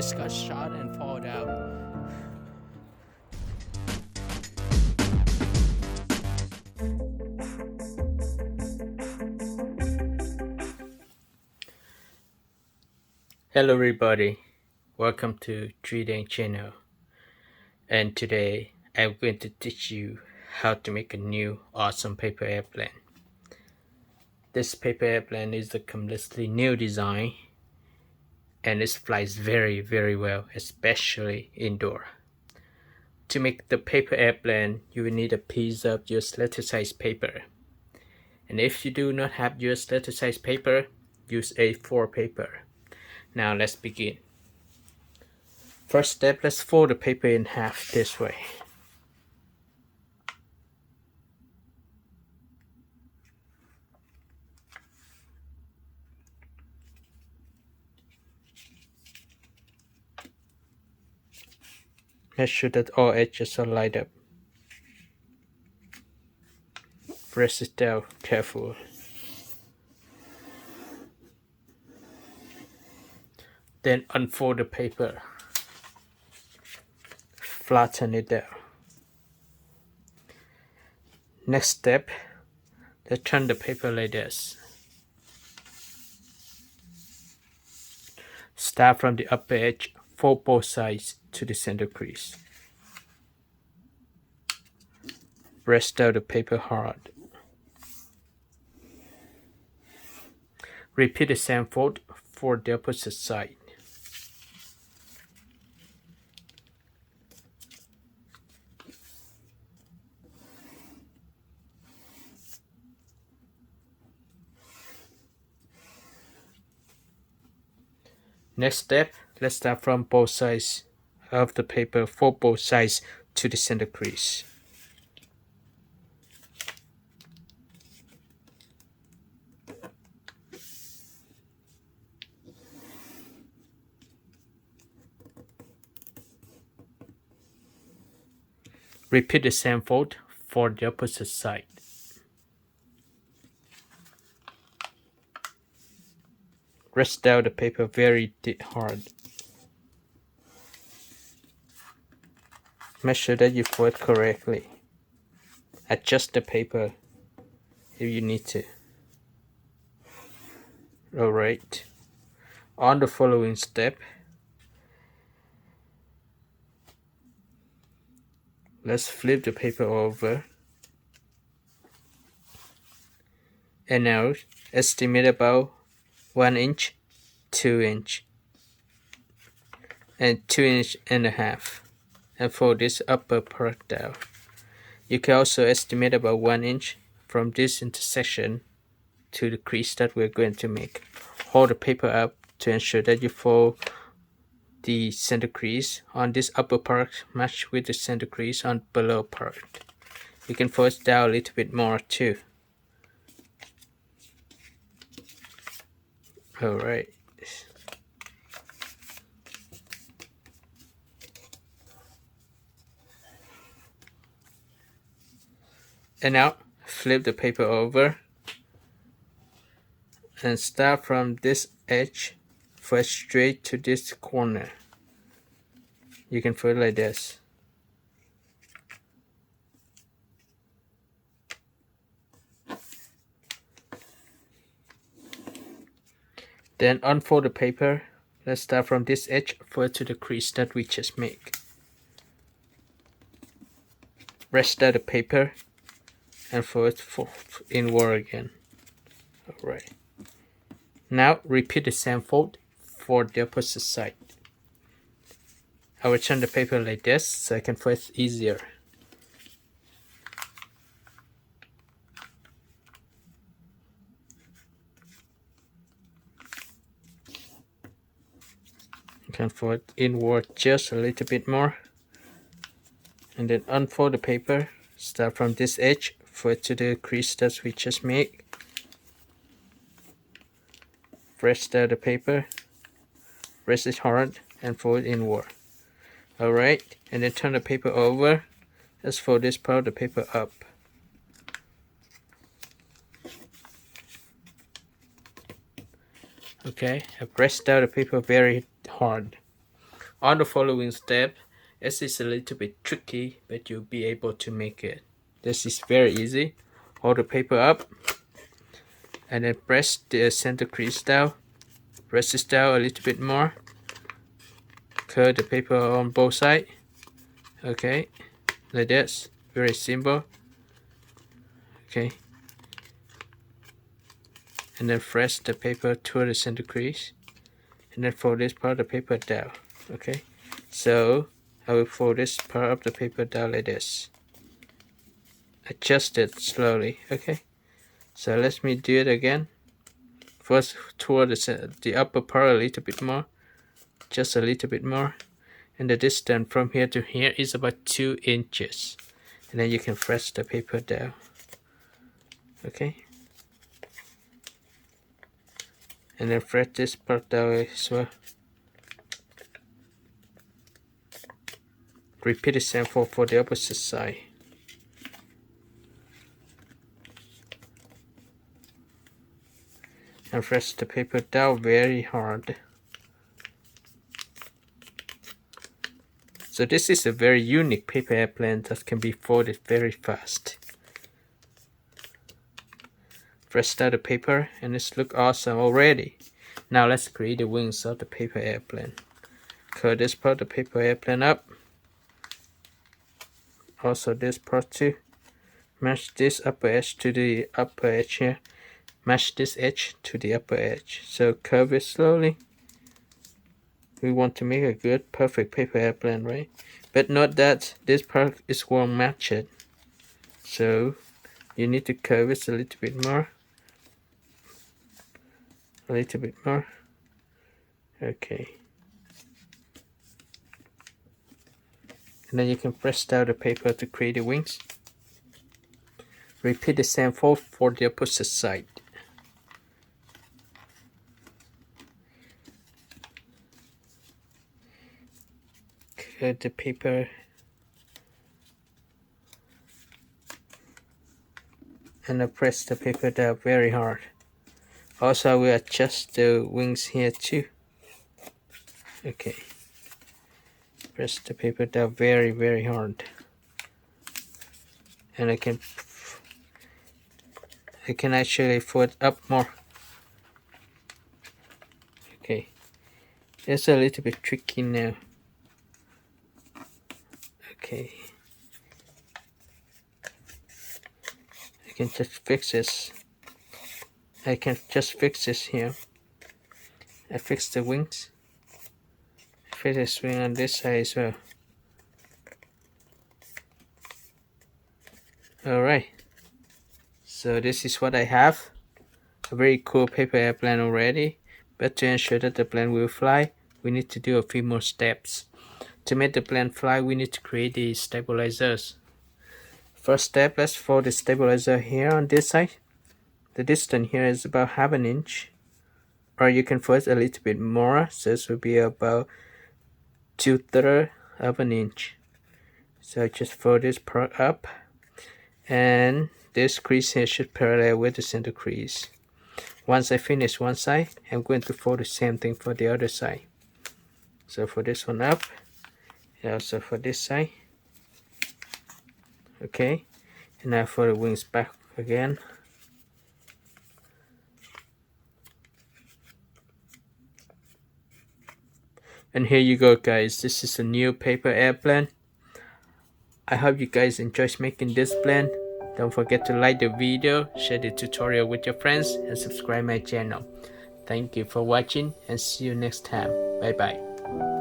just got shot and fall out. Hello everybody, welcome to TriKdanG channel, and today I'm going to teach you how to make a new awesome paper airplane. This paper airplane is a completely new design and it flies very well, especially indoor. To make the paper airplane, you will need a piece of US letter size paper, and if you do not have US letter size paper, use A4 paper. Now let's begin. First step, let's fold the paper in half this way. Make sure that all edges are lined up. Press it down carefully. Then unfold the paper. Flatten it down. Next step, let's turn the paper like this. Start from the upper edge, fold both sides to the center crease. Press down the paper hard. Repeat the same fold for the opposite side. Next step, let's start from both sides of the paper, fold both sides to the center crease. Repeat the same fold for the opposite side. Press down the paper very hard. Make sure that you fold correctly. Adjust the paper if you need to. Alright. On the following step, let's flip the paper over. And now estimate about 1 inch, 2 inch, and 2.5 inches, and fold this upper part down. You can also estimate about 1 inch from this intersection to the crease that we're going to make. Hold the paper up to ensure that you fold the center crease on this upper part match with the center crease on below part. You can fold it down a little bit more too. Alright. And now flip the paper over and start from this edge, fold straight to this corner. You can fold like this. Then unfold the paper. Let's start from this edge, fold to the crease that we just made. Rest down the paper and fold inward again. Alright. Now repeat the same fold for the opposite side. I will turn the paper like this so I can fold it easier. You can fold inward just a little bit more. And then unfold the paper. Start from this edge, fold to the crease that we just made. Press down the paper, press it hard and fold inward. Alright, and then turn the paper over. Let's fold this part of the paper up. Okay, I pressed down the paper very hard. on the following step. This is a little bit tricky, but you'll be able to make it. This is very easy. Hold the paper up and then press the center crease down. Press this down a little bit more. Curl the paper on both sides. Okay, like this. Very simple. Okay. And then press the paper to the center crease. And then fold this part of the paper down. Okay. So I will fold this part of the paper down like this. Adjust it slowly. Okay. So let me do it again. First toward the upper part a little bit more. Just a little bit more. And the distance from here to here is about 2 inches. And then you can press the paper down. Okay. And then press this part down as well. Repeat the same for the opposite side. And press the paper down very hard. So this is a very unique paper airplane that can be folded very fast. Press down the paper and it's look awesome already. Now let's create the wings of the paper airplane. Curl this part of the paper airplane up. Also this part too. Match this upper edge to the upper edge here. Match this edge to the upper edge. So curve it slowly. We want to make a good, perfect paper airplane, right? But note that this part is won't match it. So you need to curve it a little bit more. A little bit more. Okay. And then you can press down the paper to create the wings. Repeat the same for the opposite side. Cut the paper and I press the paper down very hard. Also I will adjust the wings here too. Okay. Press the paper down very hard. And I can actually fold up more. Okay. It's a little bit tricky now. Okay. I can just fix this. I can just fix this here. I fix the wings. I fix the wing on this side as well. Alright. So this is what I have. A very cool paper airplane already. But to ensure that the plane will fly, we need to do a few more steps. To make the plane fly, we need to create the stabilizers. First step, let's fold the stabilizer here on this side. The distance here is about half an inch. Or you can fold a little bit more, so this will be about 2/3 of an inch. So just fold this part up. And this crease here should parallel with the center crease. Once I finish one side, I'm going to fold the same thing for the other side. So for this one up, and also for this side. Okay, and now for the wings back again. And here you go guys, this is a new paper airplane. I hope you guys enjoyed making this plane. Don't forget to like the video, share the tutorial with your friends, and subscribe my channel. Thank you for watching and see you next time. Bye bye.